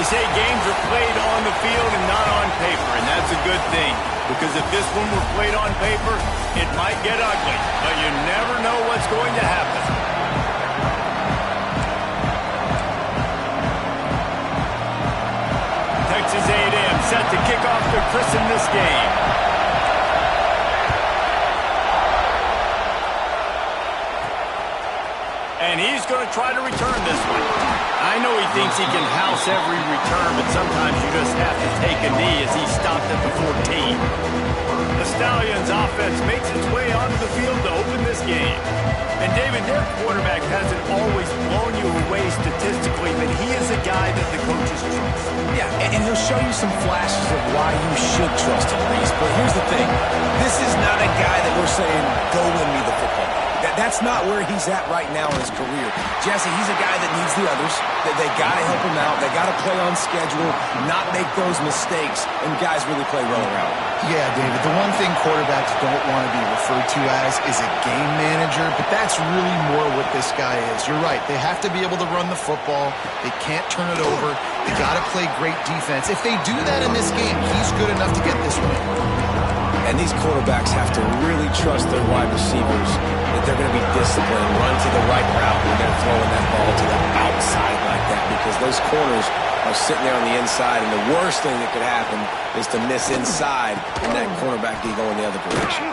They say games are played on the field and not on paper, and that's a good thing. Because if this one were played on paper, it might get ugly. But you never know what's going to happen. Texas A&M set to kick off to christen this game. And he's going to try to return this one. I know he thinks he can house every return, but sometimes you just have to take a knee as he stopped at the 14. The Stallions offense makes its way onto the field to open this game. And David, their quarterback hasn't always blown you away statistically, but he is a guy that the coaches trust. Yeah, and he'll show you some flashes of why you should trust him, Reese. But here's the thing. This is not a guy that we're saying, go win me the football. That's not where he's at right now in his career. Jesse, he's a guy that needs the others. They got to help him out. They got to play on schedule, not make those mistakes, and guys really play well around him. Yeah, David, the one thing quarterbacks don't want to be referred to as is a game manager, but that's really more what this guy is. You're right. They have to be able to run the football. They can't turn it over. They got to play great defense. If they do that in this game, he's good enough to get this win. And these quarterbacks have to really trust their wide receivers that they're going to be disciplined, run to the right route when they're throwing that ball to the outside like that, because those corners are sitting there on the inside, and the worst thing that could happen is to miss inside and that cornerback be going the other direction.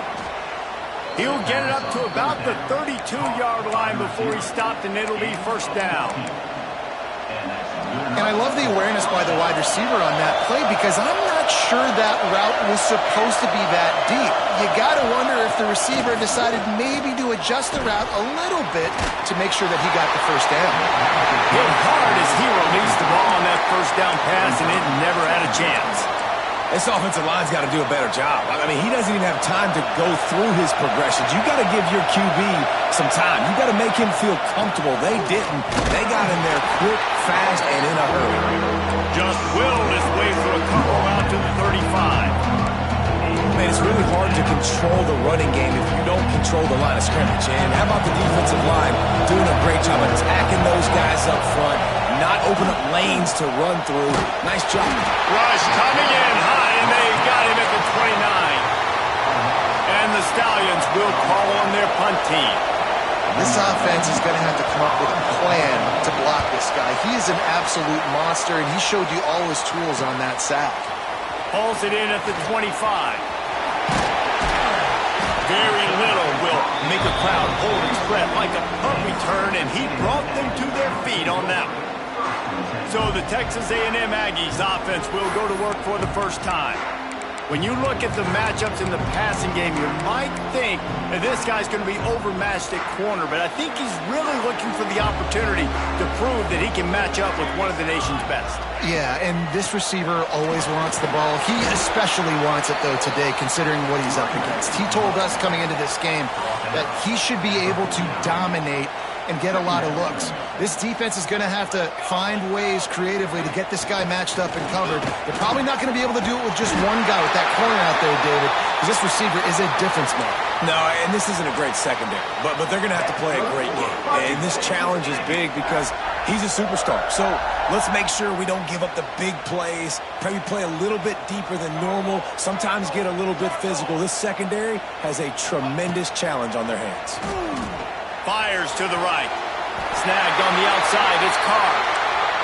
He'll get it up to about the 32-yard line before he stopped, and it'll be first down. And I love the awareness by the wide receiver on that play, because I'm not sure that route was supposed to be that deep. You got to wonder if the receiver decided maybe to adjust the route a little bit to make sure that he got the first down. Hit hard as he released the ball on that first down pass, and it never had a chance. This offensive line's got to do a better job. I mean, he doesn't even have time to go through his progressions. You got to give your QB some time. You got to make him feel comfortable. They didn't. They got in there quick, fast, and in a hurry. Just willed his way through a couple out to the 35. Man, it's really hard to control the running game if you don't control the line of scrimmage. And how about the defensive line doing a great job attacking those guys up front, not open up lanes to run through. Nice job. Rush coming in high, and they got him at the 29. And the Stallions will call on their punt team. This offense is going to have to come up with a plan to block this guy. He is an absolute monster, and he showed you all his tools on that sack. Pulls it in at the 25. Very little will make a crowd hold its breath like a punt return, and he brought them to their feet on that one. So the Texas A&M Aggies offense will go to work for the first time. When you look at the matchups in the passing game, you might think that this guy's going to be overmatched at corner, but I think he's really looking for the opportunity to prove that he can match up with one of the nation's best. Yeah, and this receiver always wants the ball. He especially wants it, though, today, considering what he's up against. He told us coming into this game that he should be able to dominate and get a lot of looks. This defense is going to have to find ways creatively to get this guy matched up and covered. They're probably not going to be able to do it with just one guy with that corner out there, David, because this receiver is a difference maker. No, and this isn't a great secondary, but they're going to have to play a great game. And this challenge is big because he's a superstar. So let's make sure we don't give up the big plays, maybe play a little bit deeper than normal, sometimes get a little bit physical. This secondary has a tremendous challenge on their hands. Fires to the right. Snagged on the outside. It's Carr.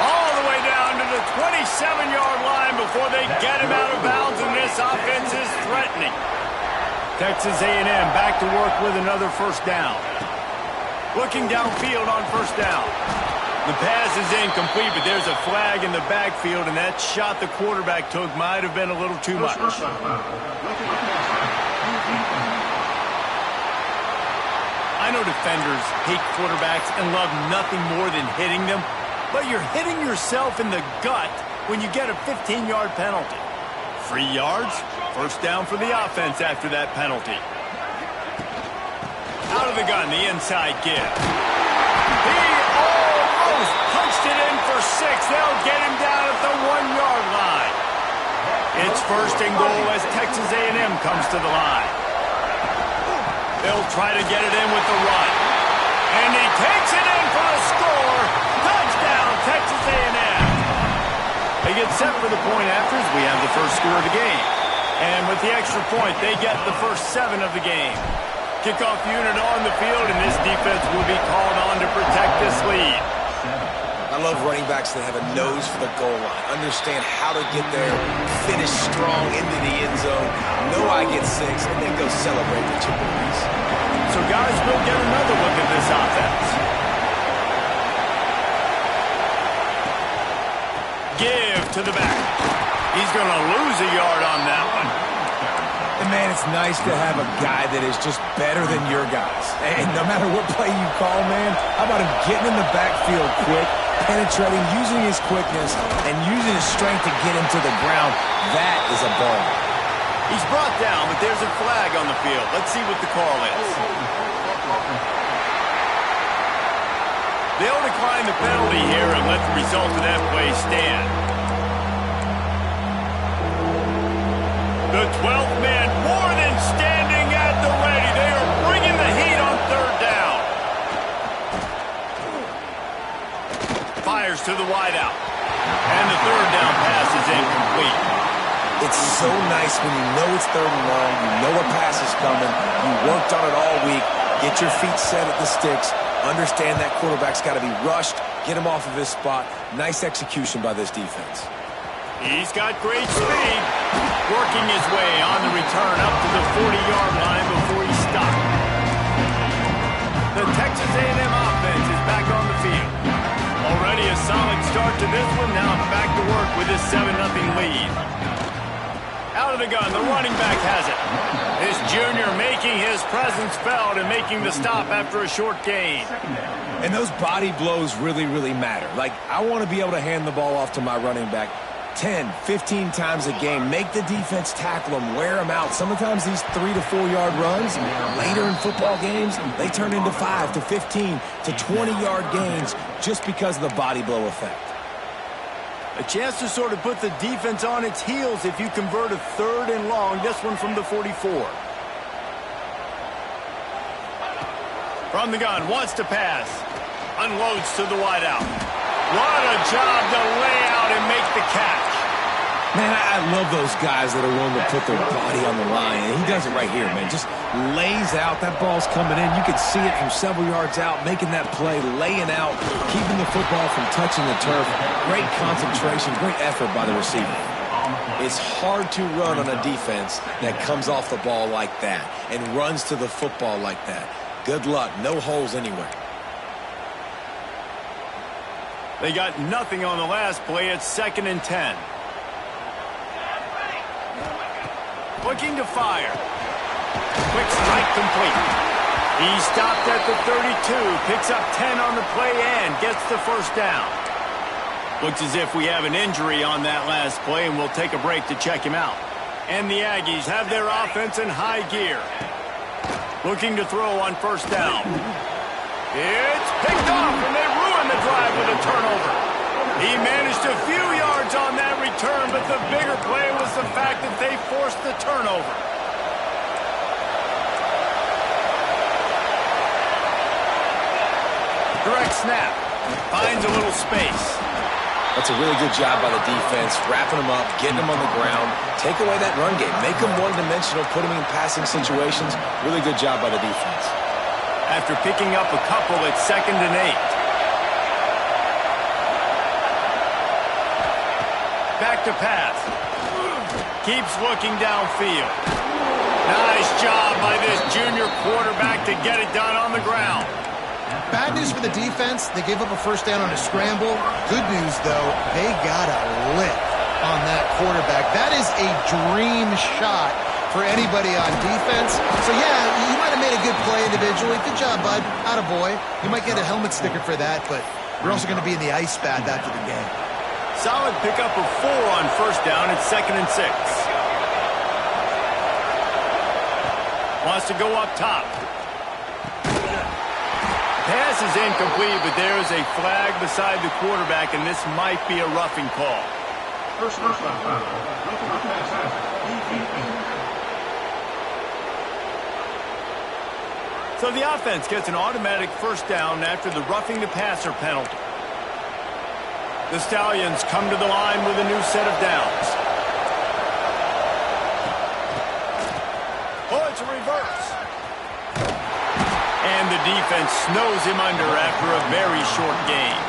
All the way down to the 27-yard line before they get him out of bounds, and this offense is threatening. Texas A&M back to work with another first down. Looking downfield on first down. The pass is incomplete, but there's a flag in the backfield, and that shot the quarterback took might have been a little too much. I know defenders hate quarterbacks and love nothing more than hitting them, but you're hitting yourself in the gut when you get a 15-yard penalty. 3 yards, first down for the offense after that penalty. Out of the gun, the inside give. He almost punched it in for 6. They'll get him down at the 1-yard line. It's first and goal as Texas A&M comes to the line. They'll try to get it in with the run. And he takes it in for a score. Touchdown, Texas A&M. They get set for the point afters. We have the first score of the game. And with the extra point, they get the first 7 of the game. Kickoff unit on the field, and this defense will be called on to protect this lead. I love running backs that have a nose for the goal line, understand how to get there, finish strong into the end zone, know I get 6, and then go celebrate with your boys. So guys, we'll get another look at this offense. Give to the back. He's going to lose a yard on that one. And man, it's nice to have a guy that is just better than your guys. And no matter what play you call, man, how about him getting in the backfield quick, penetrating, using his quickness, and using his strength to get him to the ground? That is a ball. He's brought down, but there's a flag on the field. Let's see what the call is. They'll decline the penalty here and let the result of that play stand. The 12th man more than standing at the ready. They are bringing the heat on 3rd down. Fires to the wideout. And the 3rd down pass is incomplete. It's so nice when you know it's 3rd and long, you know a pass is coming, you worked on it all week, get your feet set at the sticks, understand that quarterback's got to be rushed, get him off of his spot. Nice execution by this defense. He's got great speed, working his way on the return up to the 40-yard line before he stopped. The Texas A&M offense is back on the field. Already a solid start to this one, now back to work with his 7-0 lead. Out of the gun, the running back has it. This junior making his presence felt and making the stop after a short gain. And those body blows really, really matter. Like, I want to be able to hand the ball off to my running back 10, 15 times a game. Make the defense tackle them, wear them out. Sometimes these 3 to 4 yard runs, later in football games, they turn into 5 to 15 to 20 yard gains just because of the body blow effect. A chance to sort of put the defense on its heels if you convert a 3rd and long, this one from the 44. From the gun, wants to pass. Unloads to the wideout. What a job to lay out and make the catch. Man, I love those guys that are willing to put their body on the line. And he does it right here, man. Just lays out. That ball's coming in. You can see it from several yards out, making that play, laying out, keeping the football from touching the turf. Great concentration, great effort by the receiver. It's hard to run on a defense that comes off the ball like that and runs to the football like that. Good luck. No holes anywhere. They got nothing on the last play. It's 2nd and 10. Looking to fire. Quick strike complete. He stopped at the 32, picks up 10 on the play and gets the 1st down. Looks as if we have an injury on that last play, and we'll take a break to check him out. And the Aggies have their offense in high gear. Looking to throw on 1st down. It's picked off, and they ruin the drive with a turnover. He managed a few yards on that return, but the bigger play was the fact that they forced the turnover. Direct snap. Finds a little space. That's a really good job by the defense, wrapping them up, getting them on the ground, take away that run game, make them one-dimensional, put them in passing situations. Really good job by the defense. After picking up a couple, it's 2nd and 8. Back to pass. Keeps looking downfield. Nice job by this junior quarterback to get it done on the ground. Bad news for the defense. They gave up a 1st down on a scramble. Good news, though, they got a lick on that quarterback. That is a dream shot for anybody on defense. So, yeah, you might have made a good play individually. Good job, bud. Attaboy. You might get a helmet sticker for that, but you're also going to be in the ice bath after the game. Solid pickup of 4 on 1st down. It's 2nd and 6. Wants to go up top. Pass is incomplete, but there is a flag beside the quarterback, and this might be a roughing call. So the offense gets an automatic 1st down after the roughing the passer penalty. The Stallions come to the line with a new set of downs. Oh, it's a reverse. And the defense snows him under after a very short gain.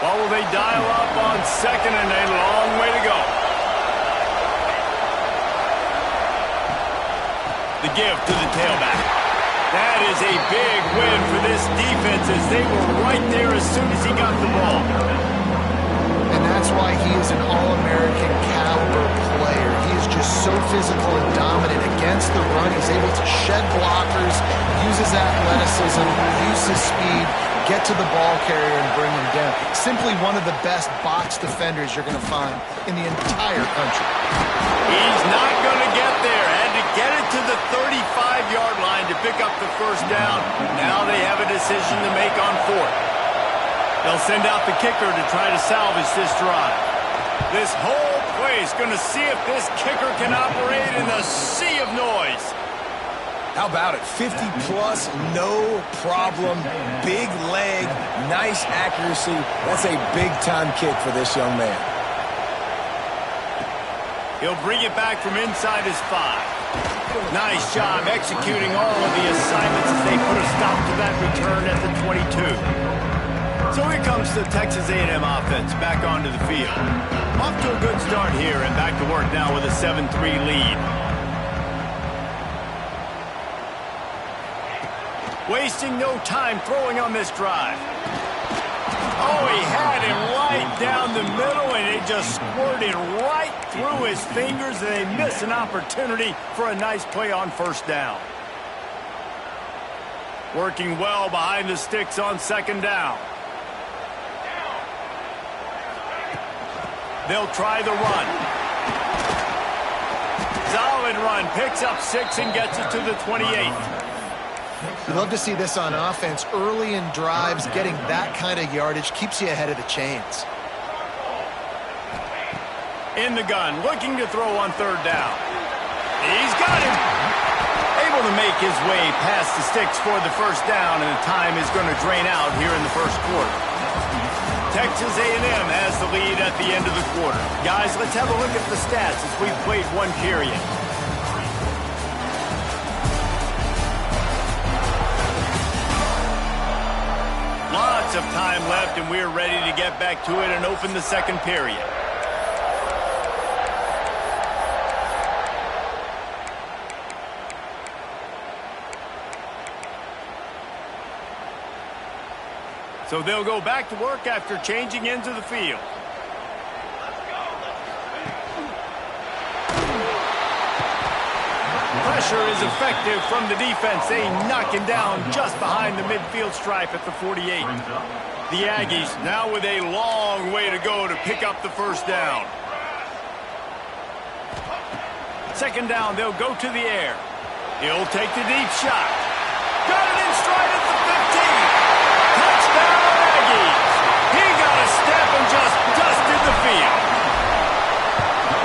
Well, will they dial up on second and a long way to go? The give to the tailback. That is a big win for this defense as they were right there as soon as he got the ball. And that's why he is an All-American caliber player. He is just so physical and dominant against the run. He's able to shed blockers, use his athleticism, use his speed, get to the ball carrier and bring him down. Simply one of the best box defenders you're going to find in the entire country. He's not going to get there. Had to get it to the 35-yard line to pick up the first down. Now they have a decision to make on fourth. They'll send out the kicker to try to salvage this drive. This whole play is going to see if this kicker can operate in the sea of noise. How about it? 50-plus, no problem. Big leg, nice accuracy. That's a big-time kick for this young man. He'll bring it back from inside his 5. Nice job executing all of the assignments as they put a stop to that return at the 22. So here comes the Texas A&M offense back onto the field. Off to a good start here and back to work now with a 7-3 lead. Wasting no time throwing on this drive. Oh, he had him right down the middle, and it just squirted right through his fingers, and they miss an opportunity for a nice play on first down. Working well behind the sticks on second down. They'll try the run. Solid run, picks up 6 and gets it to the 28. You'd love to see this on offense. Early in drives, getting that kind of yardage keeps you ahead of the chains. In the gun, looking to throw on third down. He's got him. Able to make his way past the sticks for the first down, and the time is going to drain out here in the first quarter. Texas A&M has the lead at the end of the quarter. Guys, let's have a look at the stats as we've played one period. Lots of time left, and we're ready to get back to it and open the second period. So they'll go back to work after changing into the field. Pressure is effective from the defense. They knock him down just behind the midfield stripe at the 48. The Aggies now with a long way to go to pick up the first down. Second down, they'll go to the air. He'll take the deep shot. Got it in stride at the 15. Touchdown, Aggies. He got a step and just dusted the field.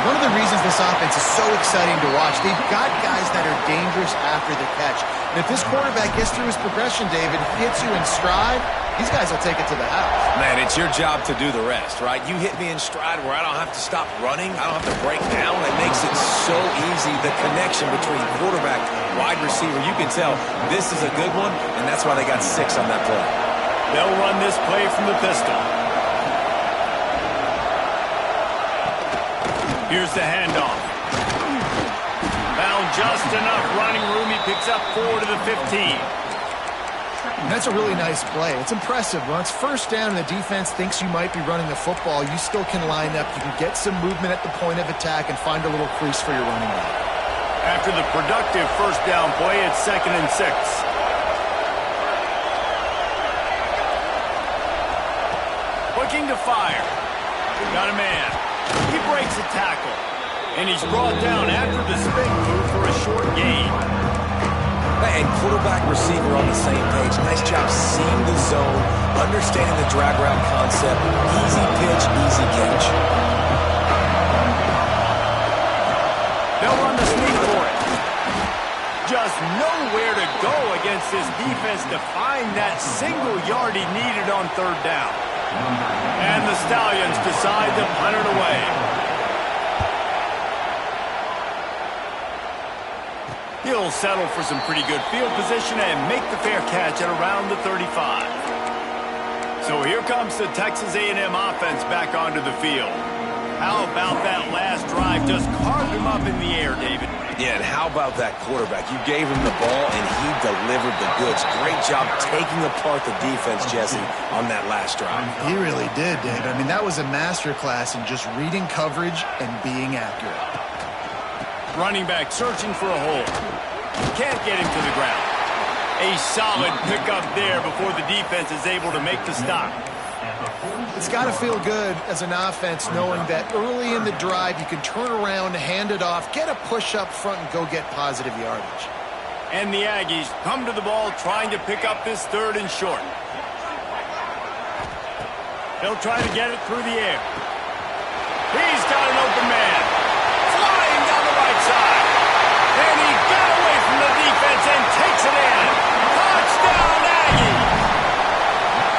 One of the reasons this offense is so exciting to watch, they've got guys that are dangerous after the catch. And if this quarterback gets through his progression, David, hits you in stride, these guys will take it to the house. Man, it's your job to do the rest, right? You hit me in stride where I don't have to stop running. I don't have to break down. It makes it so easy. The connection between quarterback, wide receiver, you can tell this is a good one, and that's why they got 6 on that play. They'll run this play from the pistol. Here's the handoff. Found just enough running room. He picks up 4 to the 15. And that's a really nice play. It's impressive. When it's first down and the defense thinks you might be running the football, you still can line up. You can get some movement at the point of attack and find a little crease for your running back. After the productive first down play, it's 2nd and 6. Looking to fire. Got a man. He breaks a tackle. And he's brought down after the spin move for a short gain. And quarterback, receiver on the same page. Nice job seeing the zone, understanding the drag route concept. Easy pitch, easy catch. They'll run the sneak for it. Just nowhere to go against this defense to find that single yard he needed on third down. And the Stallions decide to punt it away. He'll settle for some pretty good field position and make the fair catch at around the 35. So here comes the Texas A&M offense back onto the field. How about that last drive? Just carved him up in the air, David. Yeah, and how about that quarterback? You gave him the ball, and he delivered the goods. Great job taking apart the defense, Jesse, on that last drive. He really did, David. I mean, that was a masterclass in just reading coverage and being accurate. Running back searching for a hole. Can't get him to the ground. A solid pickup there before the defense is able to make the stop. It's got to feel good as an offense knowing that early in the drive you can turn around, hand it off, get a push up front, and go get positive yardage. And the Aggies come to the ball trying to pick up this third and short. They'll try to get it through the air. He's got an open man. Flying down the right side. And he got away from the defense and takes it in. Touchdown, Aggies!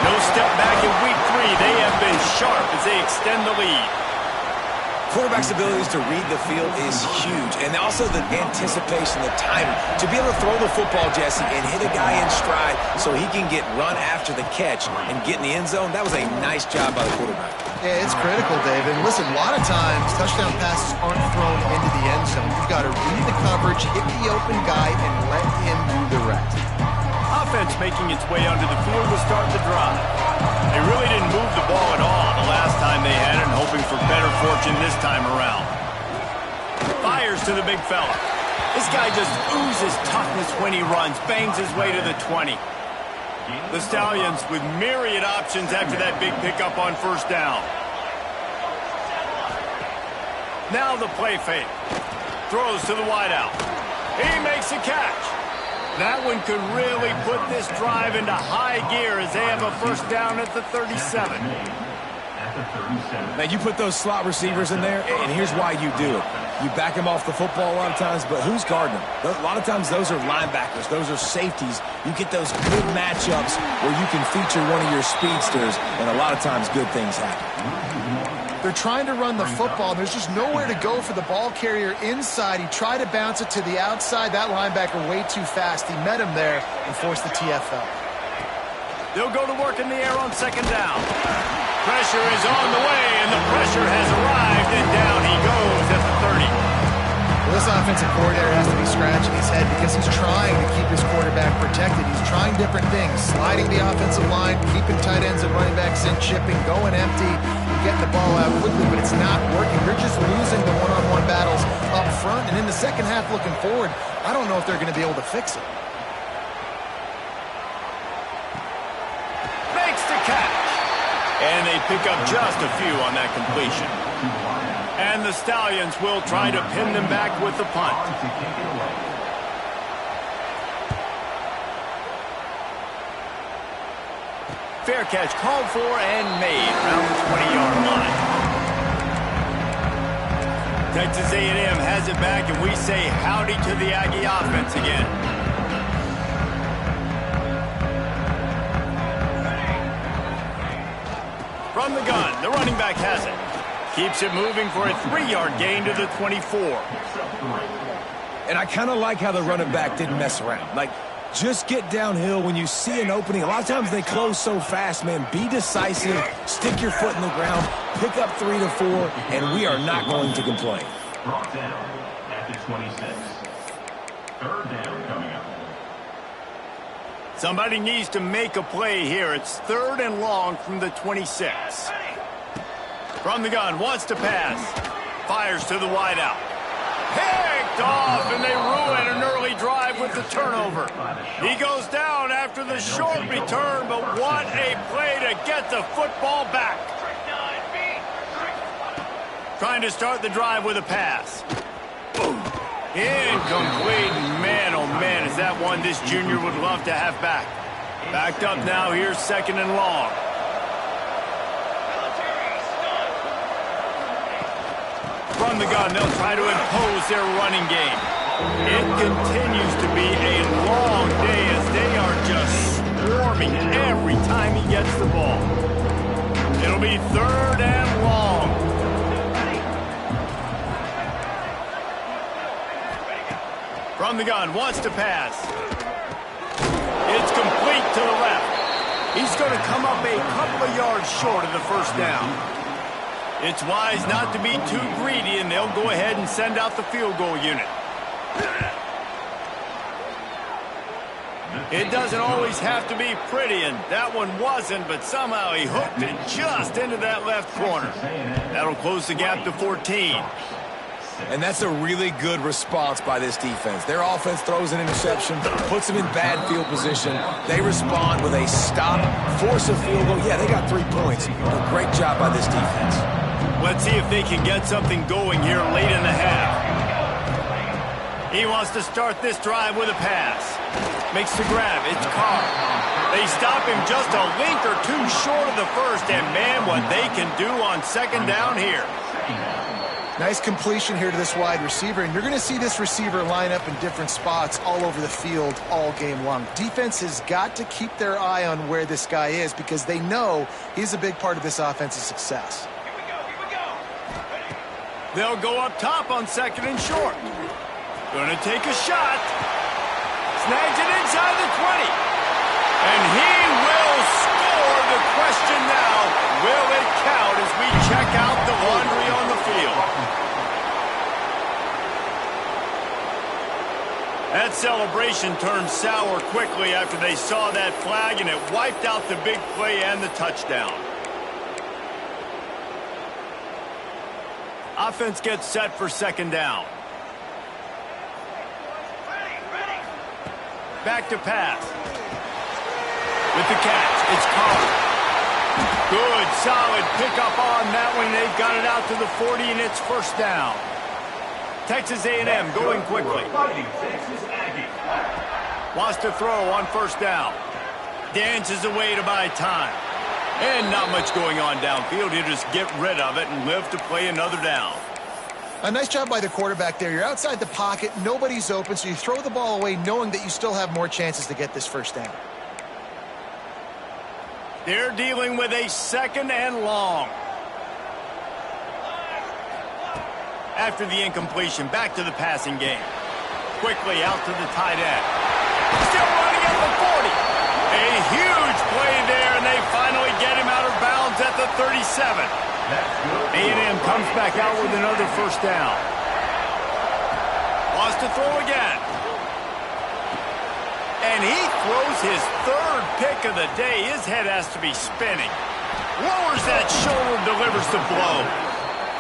No step back in week 3. They have been sharp as they extend the lead. Quarterback's abilities to read the field is huge, and also the anticipation, the timing. To be able to throw the football, Jesse, and hit a guy in stride so he can get run after the catch and get in the end zone, that was a nice job by the quarterback. Yeah, it's critical, David. And listen, a lot of times touchdown passes aren't thrown into the end zone. You've got to read the coverage, hit the open guy, and let him do the rest. Offense making its way onto the field to start the drive. They really didn't move the ball at all the last time they had it, and hoping for better fortune this time around. Fires to the big fella. This guy just oozes toughness when he runs, bangs his way to the 20. The Stallions with myriad options after that big pickup on first down. Now the play fake. Throws to the wideout. He makes a catch. That one could really put this drive into high gear as they have a first down at the 37. Now, you put those slot receivers in there, and here's why you do it. You back them off the football a lot of times, but who's guarding them? A lot of times those are linebackers. Those are safeties. You get those good matchups where you can feature one of your speedsters, and a lot of times good things happen. They're trying to run the football. There's just nowhere to go for the ball carrier inside. He tried to bounce it to the outside. That linebacker way too fast. He met him there and forced the TFL. They'll go to work in the air on second down. Pressure is on the way, and the pressure has arrived, and down he goes at the 30. Well, this offensive coordinator has to be scratching his head because he's trying to keep his quarterback protected. He's trying different things, sliding the offensive line, keeping tight ends and running backs in, chipping, going empty, and getting the ball out quickly, but it's not working. They're just losing the one-on-one battles up front, and in the second half looking forward, I don't know if they're going to be able to fix it. Makes the catch. And they pick up just a few on that completion. And the Stallions will try to pin them back with the punt. Fair catch called for and made around the 20-yard line. Texas A&M has it back, and we say howdy to the Aggie offense again. From the gun, the running back has it. Keeps it moving for a 3-yard gain to the 24. And I kind of like how the running back didn't mess around. Like, just get downhill when you see an opening. A lot of times they close so fast, man. Be decisive, stick your foot in the ground, pick up 3 to 4, and we are not going to complain. Brought down at the 26. Third down coming up. Somebody needs to make a play here. It's 3rd and long from the 26. From the gun, wants to pass. Fires to the wideout. Picked off, and they ruin an early drive with the turnover. He goes down after the short return, but what a play to get the football back. Trying to start the drive with a pass. Boom. Incomplete. Man, oh man, is that one this junior would love to have back. Backed up now, here's 2nd and long. From the gun, they'll try to impose their running game. It continues to be a long day as they are just swarming every time he gets the ball. From the gun, wants to pass. It's complete to the left. He's going to come up a couple of yards short of the first down. It's wise not to be too greedy, and they'll go ahead and send out the field goal unit. It doesn't always have to be pretty, and that one wasn't, but somehow he hooked it just into that left corner. That'll close the gap to 14. And that's a really good response by this defense. Their offense throws an interception, puts them in bad field position. They respond with a stop, force a field goal. Yeah, they got 3 points. A great job by this defense. Let's see if they can get something going here late in the half. He wants to start this drive with a pass. Makes the grab. It's Carr. They stop him just a link or two short of the first, and man, what they can do on second down here. Nice completion here to this wide receiver, and you're going to see this receiver line up in different spots all over the field all game long. Defense has got to keep their eye on where this guy is because they know he's a big part of this offense's success. They'll go up top on second and short. Going to take a shot. Snags it inside the 20. And he will score. The question now, will it count as we check out the laundry on the field? That celebration turned sour quickly after they saw that flag, and it wiped out the big play and the touchdown. Offense gets set for second down. Back to pass. With the catch, it's Carr. Good, solid pickup on that one. They've got it out to the 40, and it's first down. Texas A&M going quickly. Wants to throw on first down. Dances away to buy time. And not much going on downfield. He'll just get rid of it and live to play another down. A nice job by the quarterback there. You're outside the pocket, nobody's open, so you throw the ball away knowing that you still have more chances to get this first down. They're dealing with a second and long. After the incompletion, back to the passing game. Quickly out to the tight end. Still running at the 40. A huge play there, and they finally get him out of bounds at the 37. A&M comes back out with another first down. Wants to throw again. And he throws his third pick of the day. His head has to be spinning. Lowers that shoulder, delivers the blow.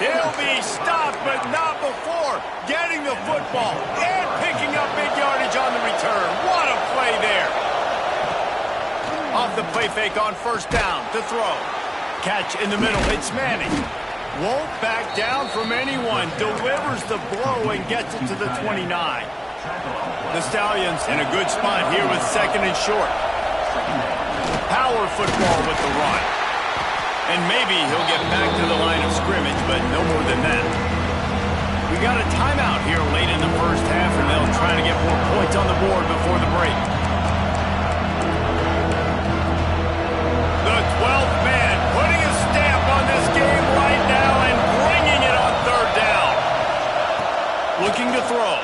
He'll be stopped, but not before getting the football and picking up big yardage on the return. What a play there. Off the play fake on first down to throw. Catch in the middle. It's Manning. Won't back down from anyone. Delivers the blow and gets it to the 29. The Stallions in a good spot here with second and short. Power football with the run. And maybe he'll get back to the line of scrimmage, but no more than that. We got a timeout here late in the first half, and they'll try to get more points on the board before the break. The 12th man putting a stamp on this game right now and bringing it on third down. Looking to throw.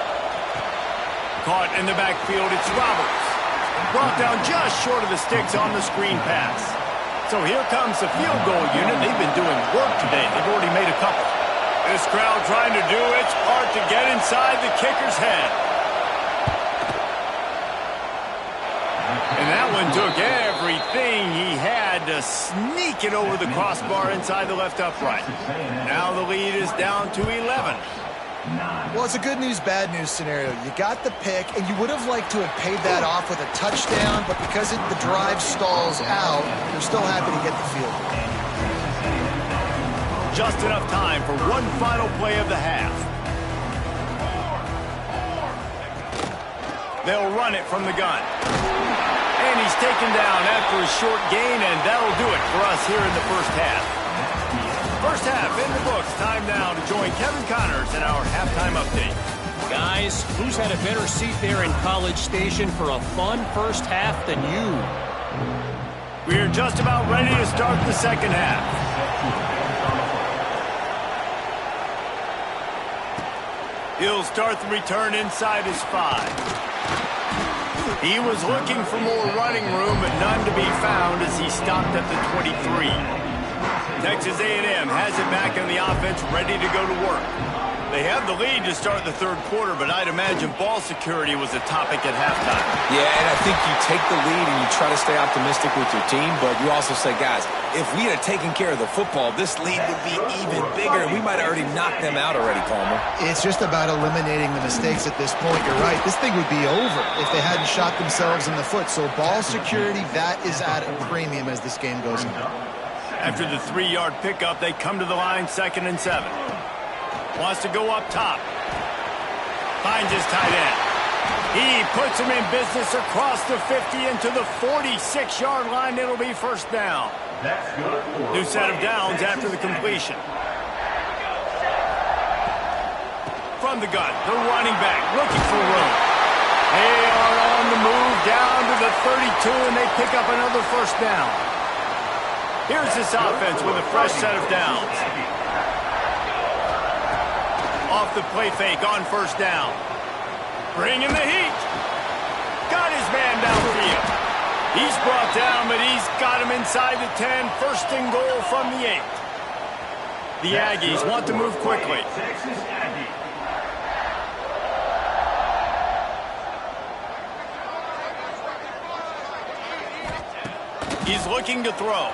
Caught in the backfield, it's Roberts. Brought down just short of the sticks on the screen pass. So here comes the field goal unit. They've been doing work today. They've already made a couple. This crowd trying to do its part to get inside the kicker's head. And that one took everything he had to sneak it over the crossbar inside the left upright. Now the lead is down to 11. Well, it's a good news, bad news scenario. You got the pick, and you would have liked to have paid that off with a touchdown, but because the drive stalls out, you're still happy to get the field goal. Just enough time for one final play of the half. They'll run it from the gun. And he's taken down after a short gain, and that'll do it for us here in the first half. First half in the books. Time now to join Kevin Connors in our halftime update. Guys, who's had a better seat there in College Station for a fun first half than you? We're just about ready to start the second half. He'll start the return inside his 5. He was looking for more running room, but none to be found as he stopped at the 23. Texas A&M has it back on the offense, ready to go to work. They have the lead to start the third quarter, but I'd imagine ball security was a topic at halftime. Yeah, and I think you take the lead and you try to stay optimistic with your team, but you also say, guys, if we had taken care of the football, this lead would be even bigger, and we might have already knocked them out already, Palmer. It's just about eliminating the mistakes at this point. You're right. This thing would be over if they hadn't shot themselves in the foot. So ball security, that is at a premium as this game goes on. After the 3-yard pickup, they come to the line, 2nd and 7. Wants to go up top. Finds his tight end. He puts him in business across the 50 into the 46-yard line. It'll be first down. New set of downs after the completion. From the gun, the running back looking for room. They are on the move down to the 32, and they pick up another first down. Here's this offense with a fresh set of downs. Off the play fake on first down. Bringing the heat. Got his man downfield. He's brought down, but he's got him inside the 10. First and goal from the 8. The Aggies want to move quickly. He's looking to throw.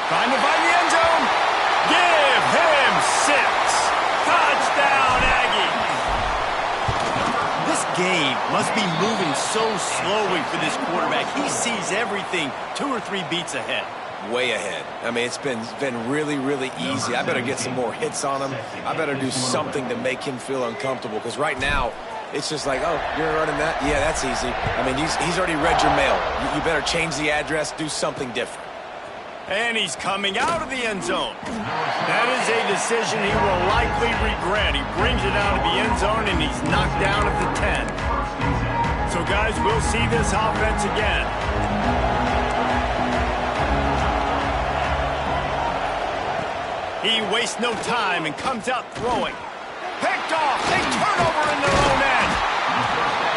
Trying to find the end zone. Give him 6. Touchdown, Aggies! This game must be moving so slowly for this quarterback. He sees everything 2 or 3 beats ahead. Way ahead. I mean, it's been really, really easy. I better get some more hits on him. I better do something to make him feel uncomfortable, because right now, it's just like, oh, you're running that? Yeah, that's easy. I mean, he's already read your mail. You better change the address, do something different. And he's coming out of the end zone. That is a decision he will likely regret. He brings it out of the end zone, and he's knocked down at the 10. So, guys, we'll see this offense again. He wastes no time and comes out throwing. Picked off. They turn over in their own end.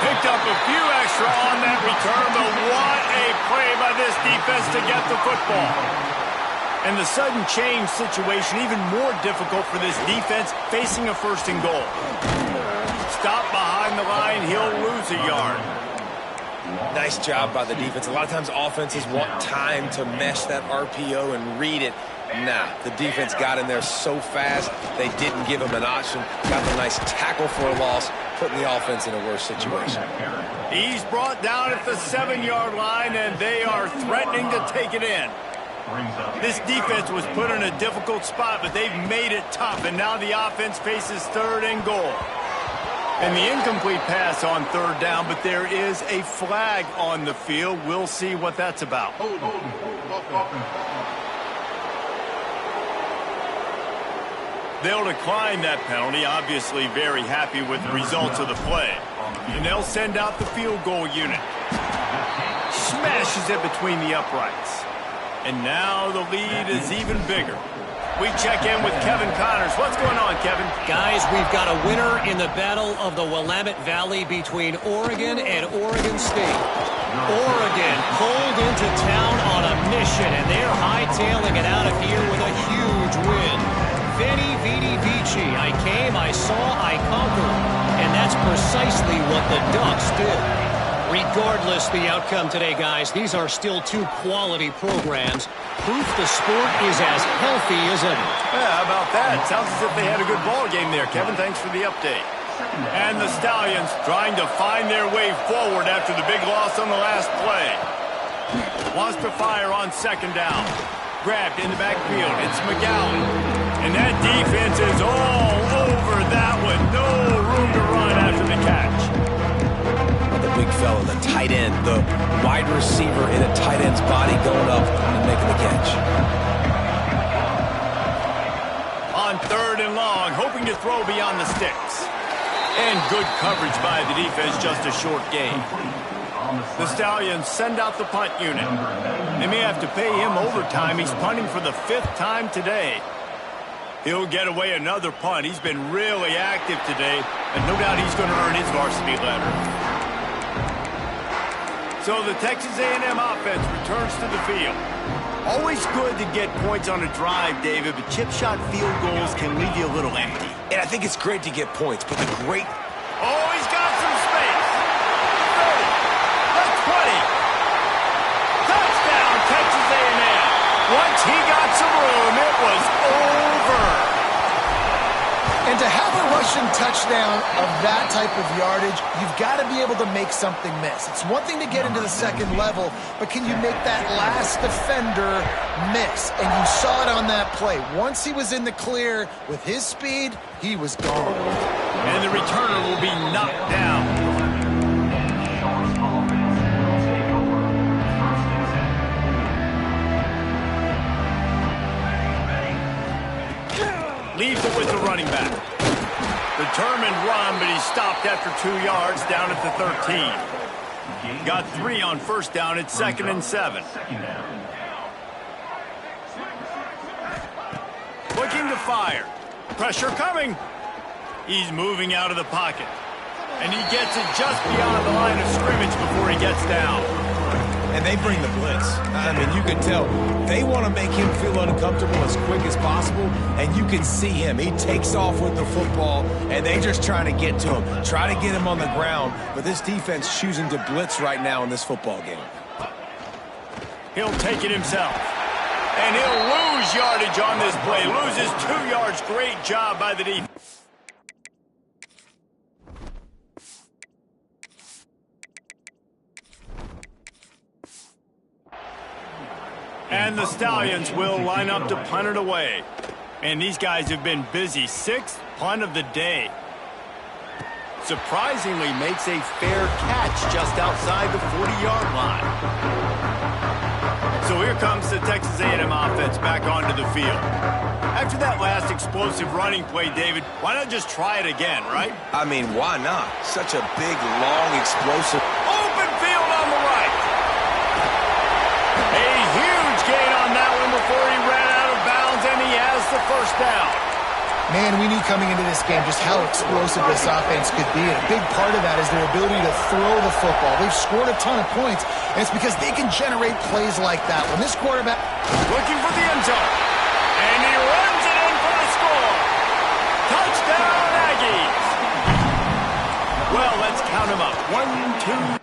Picked up a few extra on that return, but what a play by this defense to get the football. And the sudden change situation even more difficult for this defense facing a first and goal. Stop behind the line, he'll lose a yard. Nice job by the defense. A lot of times offenses want time to mesh that RPO and read it. Nah, the defense got in there so fast, they didn't give him an option. Got the nice tackle for a loss, putting the offense in a worse situation. He's brought down at the 7-yard line, and they are threatening to take it in. This defense was put in a difficult spot, but they've made it tough, and now the offense faces 3rd and goal. And the incomplete pass on 3rd down, but there is a flag on the field. We'll see what that's about. They'll decline that penalty, obviously very happy with the results of the play. And they'll send out the field goal unit. Smashes it between the uprights. And now the lead is even bigger. We check in with Kevin Connors. What's going on, Kevin? Guys, we've got a winner in the battle of the Willamette Valley between Oregon and Oregon State. Oregon pulled into town on a mission, and they're hightailing it out of here with a huge win. Veni, vidi, vici. I came, I saw, I conquered. And that's precisely what the Ducks did. Regardless the outcome today, guys, these are still 2 quality programs. Proof the sport is as healthy as ever. Yeah, how about that? Sounds as if they had a good ball game there, Kevin. Thanks for the update. And the Stallions trying to find their way forward after the big loss on the last play. Wants to fire on 2nd down. Grabbed in the backfield. It's McGowan. And that defense is all over that one. No room to run after the catch. The big fella, the tight end, the wide receiver in a tight end's body going up and making the catch. On 3rd and long, hoping to throw beyond the sticks. And good coverage by the defense, just a short gain. The Stallions send out the punt unit. They may have to pay him overtime. He's punting for the 5th time today. He'll get away another punt. He's been really active today. And no doubt he's going to earn his varsity letter. So the Texas A&M offense returns to the field. Always good to get points on a drive, David, but chip shot field goals can leave you a little empty. And I think it's great to get points, but the great... Oh, he's got some space. 30, the 20. Touchdown, Texas A&M. Once he got some room, it was over. And to have a rushing touchdown of that type of yardage, you've got to be able to make something miss. It's one thing to get into the second level, but can you make that last defender miss? And you saw it on that play. Once he was in the clear with his speed, he was gone. And the returner will be knocked down. Leaves it with the running back. Determined run, but he stopped after 2 yards down at the 13. Got 3 on first down at 2nd and 7. Looking to fire. Pressure coming. He's moving out of the pocket. And he gets it just beyond the line of scrimmage before he gets down. And they bring the blitz. I mean, you can tell they want to make him feel uncomfortable as quick as possible, and you can see him. He takes off with the football, and they're just trying to get to him, try to get him on the ground, but this defense choosing to blitz right now in this football game. He'll take it himself, and he'll lose yardage on this play. Loses 2 yards. Great job by the defense. And the Stallions will line up to punt it away. And these guys have been busy. 6th punt of the day. Surprisingly makes a fair catch just outside the 40-yard line. So here comes the Texas A&M offense back onto the field. After that last explosive running play, David, why not just try it again, right? I mean, why not? Such a big, long, explosive... Open field on the right. A huge gain on that one before he ran out of bounds, and he has the first down. Man, we knew coming into this game just how explosive this offense could be, and a big part of that is their ability to throw the football. They've scored a ton of points, and it's because they can generate plays like that. When this quarterback... Looking for the end zone, and he runs it in for the score. Touchdown, Aggies. Well, let's count them up. 1, 2...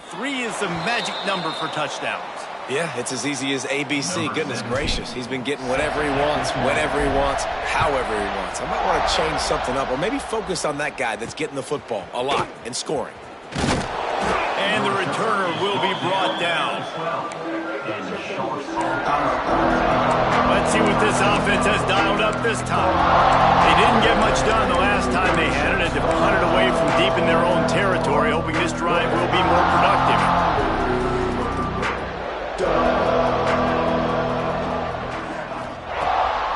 Three is the magic number for touchdowns. Yeah, it's as easy as ABC. Goodness gracious. He's been getting whatever he wants, whenever he wants, however he wants. I might want to change something up or maybe focus on that guy that's getting the football a lot and scoring. And the returner will be brought down. Let's see what this offense has dialed up this time. They didn't get much done the last time they had it, and to punt it away from deep in their own territory, hoping this drive will be more productive.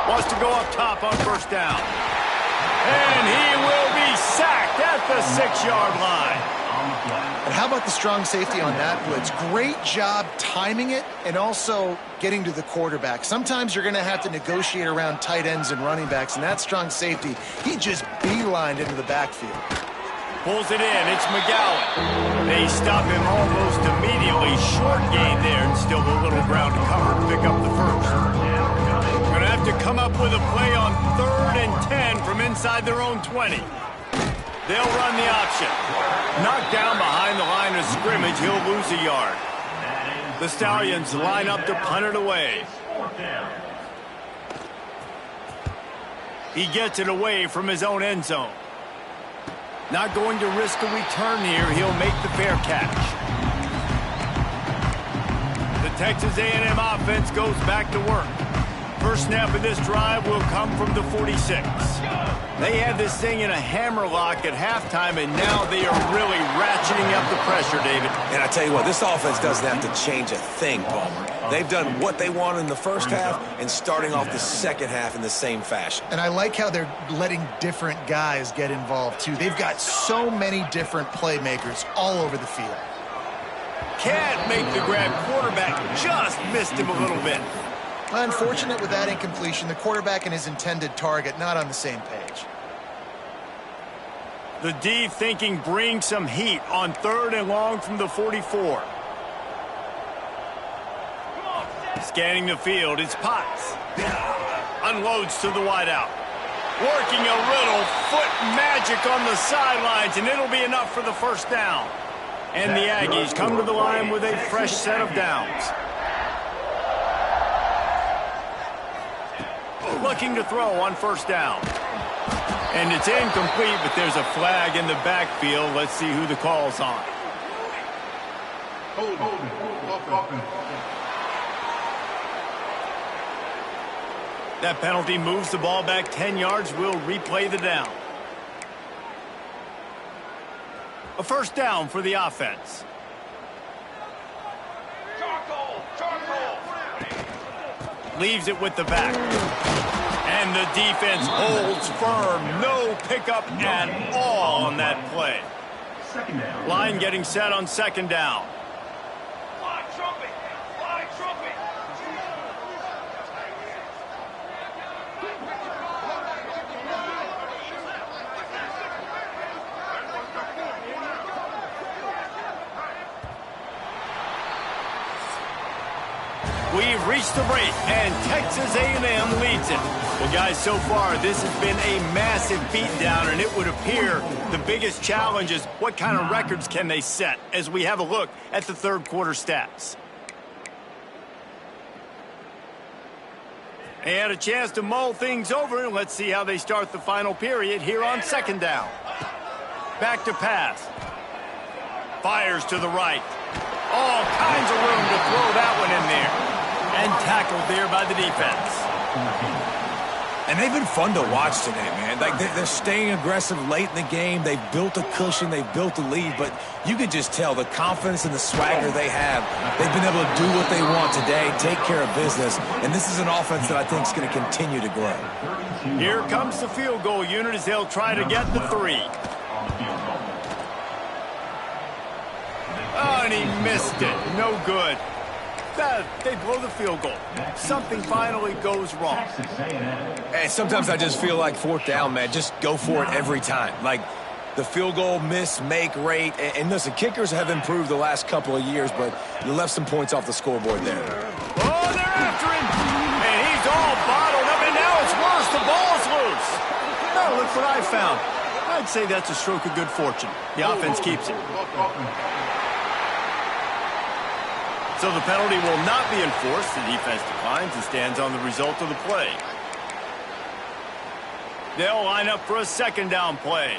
Wants to go up top on first down. And he will be sacked at the 6-yard line. And how about the strong safety on that blitz? Great job timing it and also getting to the quarterback. Sometimes you're going to have to negotiate around tight ends and running backs, and that strong safety, he just beelined into the backfield. Pulls it in. It's McGowan. They stop him almost immediately. Short gain there, and still a little ground to cover to pick up the first. Going to have to come up with a play on 3rd and 10 from inside their own 20. They'll run the option. Knocked down behind the line of scrimmage. He'll lose a yard. The Stallions line up to punt it away. He gets it away from his own end zone. Not going to risk a return here. He'll make the fair catch. The Texas A&M offense goes back to work. First snap of this drive will come from the 46. They had this thing in a hammerlock at halftime, and now they are really ratcheting up the pressure, David. And I tell you what, this offense doesn't have to change a thing, Palmer. They've done what they wanted in the first half and starting off the second half in the same fashion. And I like how they're letting different guys get involved, too. They've got so many different playmakers all over the field. Can't make the grab. Quarterback just missed him a little bit. Unfortunate with that incompletion. The quarterback and his intended target not on the same page. The D thinking bring some heat on 3rd and long from the 44. Scanning the field, it's Potts. Unloads to the wideout. Working a little foot magic on the sidelines, and it'll be enough for the first down. And the Aggies come to the line with a fresh set of downs. Looking to throw on first down. And it's incomplete, but there's a flag in the backfield. Let's see who the call's on. That penalty moves the ball back 10 yards. We'll replay the down. A first down for the offense. Leaves it with the back. And the defense holds firm. No pickup at all on that play. Line getting set on second down. We've reached the break, and Texas A&M leads it. Well, guys, so far, this has been a massive beatdown, and it would appear the biggest challenge is what kind of records can they set as we have a look at the third quarter stats. They had a chance to mull things over, and let's see how they start the final period here on second down. Back to pass. Fires to the right. All kinds of room to throw that one in there. And tackled there by the defense. And they've been fun to watch today, man. Like they're staying aggressive late in the game. They've built a cushion. They've built a lead. But you can just tell the confidence and the swagger they have. They've been able to do what they want today, take care of business. And this is an offense that I think is going to continue to grow. Here comes the field goal unit as they'll try to get the 3. Oh, and he missed it. No good. They blow the field goal. Something finally goes wrong. Hey, sometimes I just feel like fourth down, man. Just go for it every time. Like the field goal miss-make rate. And listen, kickers have improved the last couple of years, but you left some points off the scoreboard there. Oh, they're after him. And he's all bottled up, and now it's worse. The ball's loose. Oh, look what I found. I'd say that's a stroke of good fortune. The offense keeps it. So the penalty will not be enforced. The defense declines and stands on the result of the play. They'll line up for a second down play.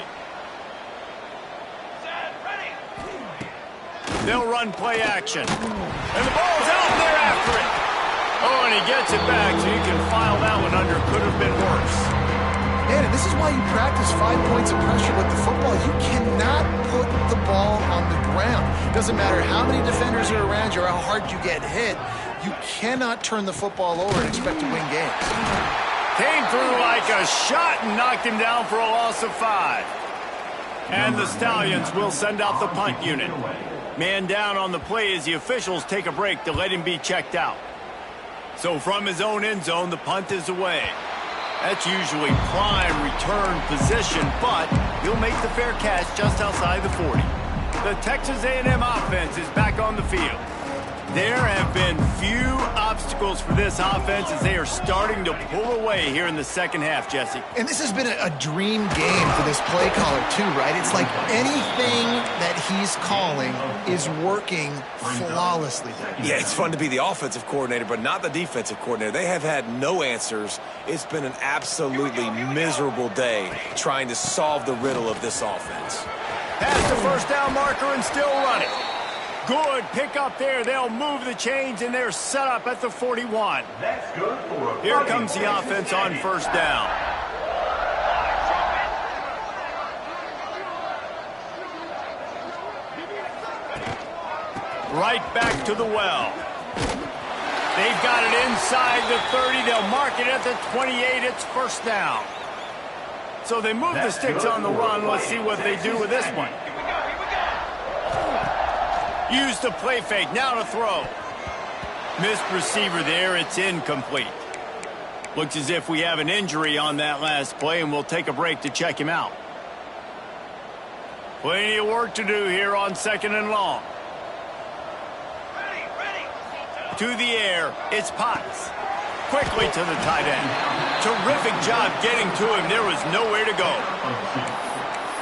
They'll run play action. And the ball's out there after it. Oh, and he gets it back, so you can file that one under. Could have been worse. Man, and this is why you practice 5 points of pressure with the football. You cannot put the ball on the ground. Doesn't matter how many defenders are around you or how hard you get hit. You cannot turn the football over and expect to win games. Came through like a shot and knocked him down for a loss of 5. And the Stallions will send out the punt unit. Man down on the play as the officials take a break to let him be checked out. So from his own end zone, the punt is away. That's usually prime return position, but He'll make the fair catch just outside the 40. The Texas A&M offense is back on the field. There have been few obstacles for this offense as they are starting to pull away here in the second half, Jesse. And this has been a dream game for this play caller too, right? It's like anything that he's calling is working flawlessly. Yeah, it's fun to be the offensive coordinator, but not the defensive coordinator. They have had no answers. It's been an absolutely miserable day trying to solve the riddle of this offense. Past the first down marker and still running. Good pick up there. They'll move the chains, and they're set up at the 41. That's good for a Here comes the offense on first down. Right back to the well. They've got it inside the 30. They'll mark it at the 28. It's first down. So they move the sticks on the run. Let's see what they do with this one. Use the play fake. Now to throw. Missed receiver there. It's incomplete. Looks as if we have an injury on that last play, and we'll take a break to check him out. Plenty of work to do here on second and long. To the air. It's Potts. Quickly to the tight end. Terrific job getting to him. There was nowhere to go.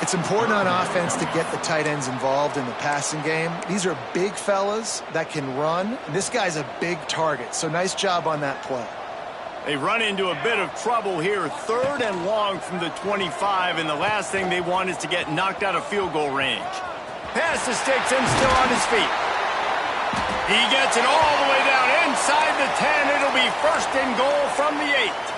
It's important on offense to get the tight ends involved in the passing game. These are big fellas that can run. This guy's a big target, so nice job on that play. They run into a bit of trouble here. Third and long from the 25, and the last thing they want is to get knocked out of field goal range. Pass the sticks and still on his feet. He gets it all the way down inside the 10. It'll be first and goal from the 8.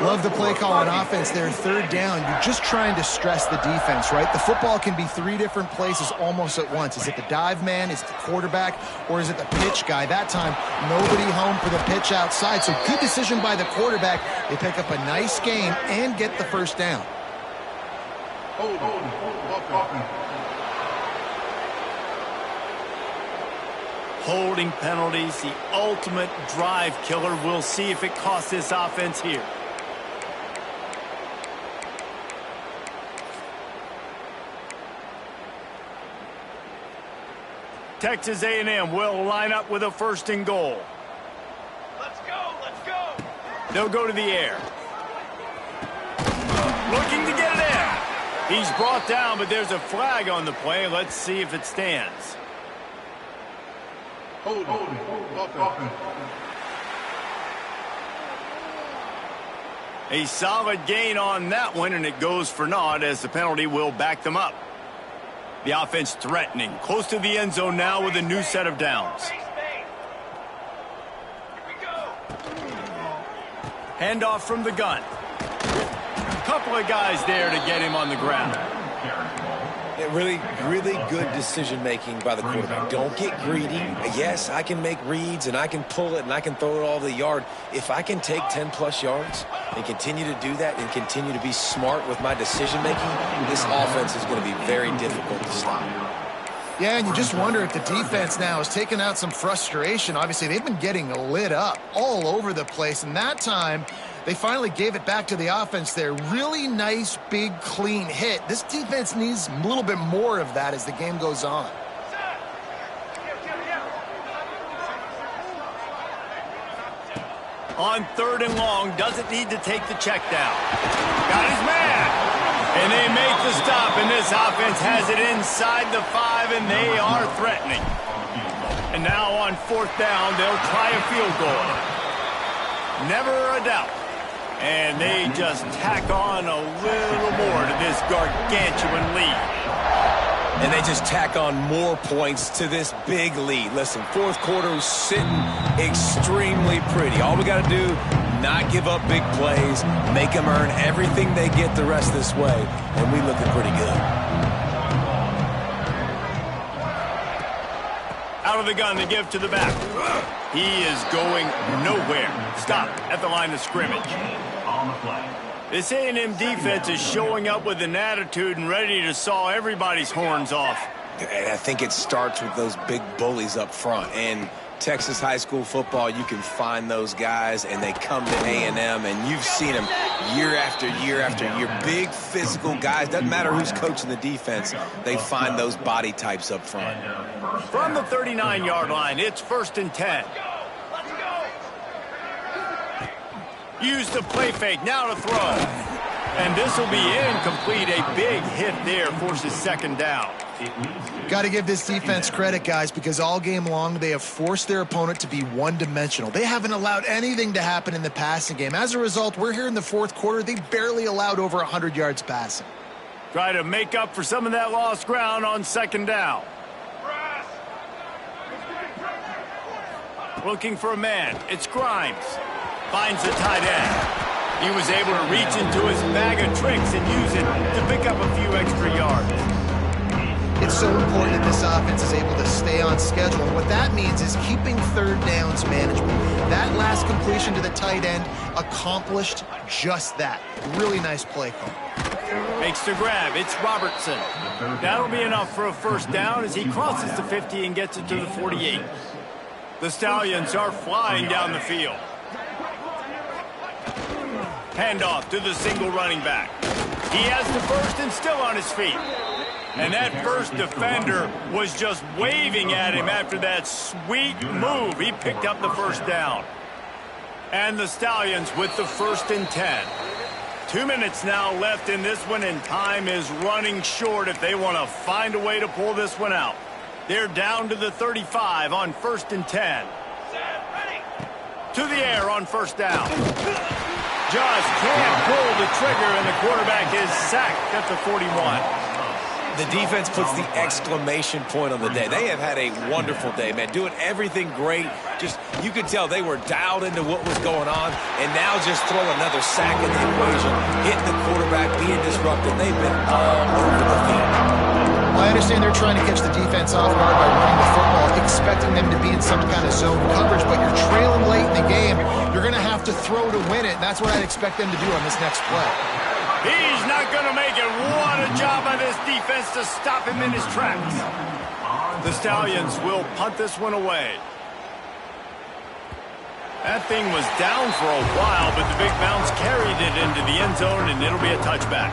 Love the play call on offense there. Third down, you're just trying to stress the defense, right? The football can be three different places almost at once. Is it the dive man, is it the quarterback, or is it the pitch guy? That time, nobody home for the pitch outside. So good decision by the quarterback. They pick up a nice gain and get the first down. Holding penalties, the ultimate drive killer. We'll see if it costs this offense here. Texas A&M will line up with a first and goal. Let's go, let's go. They'll go to the air. Looking to get it in. He's brought down, but there's a flag on the play. Let's see if it stands. A solid gain on that one, and it goes for naught as the penalty will back them up. The offense threatening, close to the end zone now with a new set of downs. Handoff from the gun. A couple of guys there to get him on the ground. Yeah, really good decision-making by the quarterback. Don't get greedy. Yes, I can make reads, and I can pull it, and I can throw it all over the yard. If I can take 10-plus yards and continue to do that and continue to be smart with my decision-making, this offense is going to be very difficult to stop. Yeah, and you just wonder if the defense now has taken out some frustration. Obviously, they've been getting lit up all over the place, and that time they finally gave it back to the offense there. Really nice, big, clean hit. This defense needs a little bit more of that as the game goes on. On third and long, doesn't need to take the check down. Got his man. And they make the stop, and this offense has it inside the 5, and they are threatening. And now on fourth down, they'll try a field goal. Never a doubt. And they just tack on a little more to this gargantuan lead. And they just tack on more points to this big lead. Listen, fourth quarter is sitting extremely pretty. All we got to do, not give up big plays, make them earn everything they get the rest this way, and we looking pretty good. Out of the gun to give to the back. He is going nowhere. Stop at the line of scrimmage. On the play. This A&M defense is showing up with an attitude and ready to saw everybody's horns off. And I think it starts with those big bullies up front. And Texas high school football, you can find those guys, and they come to A&M, and you've seen them year after year after year. Big physical guys. Doesn't matter who's coaching the defense. They find those body types up front. From the 39-yard line, it's 1st and 10. Let's go! Use the play fake, now to throw. And this will be incomplete. A big hit there forces 2nd down. Got to give this defense credit, guys, because all game long they have forced their opponent to be one-dimensional. They haven't allowed anything to happen in the passing game. As a result, we're here in the 4th quarter. They barely allowed over 100 yards passing. Try to make up for some of that lost ground on 2nd down. Looking for a man. It's Grimes. Finds the tight end. He was able to reach into his bag of tricks and use it to pick up a few extra yards. It's so important that this offense is able to stay on schedule. And what that means is keeping 3rd downs management. That last completion to the tight end accomplished just that. Really nice play call. Makes the grab. It's Robertson. That'll be enough for a 1st down as he crosses the 50 and gets it to the 48. The Stallions are flying down the field. Handoff to the single running back. He has the 1st and still on his feet. And that first defender was just waving at him after that sweet move. He picked up the 1st down. And the Stallions with the 1st and 10. 2 minutes now left in this one, and time is running short if they want to find a way to pull this one out. They're down to the 35 on 1st and 10. To the air on 1st down. Just can't pull the trigger, and the quarterback is sacked at the 41. The defense puts the exclamation point on the day. They have had a wonderful day, man. Doing everything great. Just, you could tell they were dialed into what was going on, and now just throw another sack in the equation, hitting the quarterback, being disrupted. They've been all over the field. I understand they're trying to catch the defense off guard by running the football, expecting them to be in some kind of zone coverage, but you're trailing late in the game. You're going to have to throw to win it, and that's what I'd expect them to do on this next play. He's not going to make it. What a job by this defense to stop him in his tracks. The Stallions will punt this one away. That thing was down for a while, but the big bounce carried it into the end zone, and it'll be a touchback.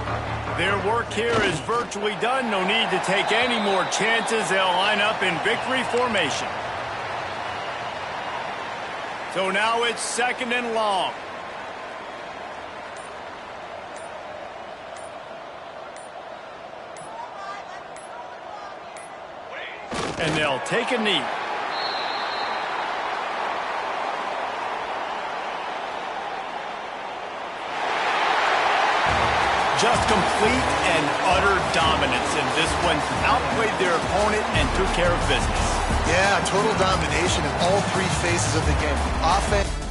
Their work here is virtually done. No need to take any more chances. They'll line up in victory formation. So now it's 2nd and long. And they'll take a knee. Just complete and utter dominance in this one. Outplayed their opponent and took care of business. Yeah, total domination in all 3 phases of the game. Offense.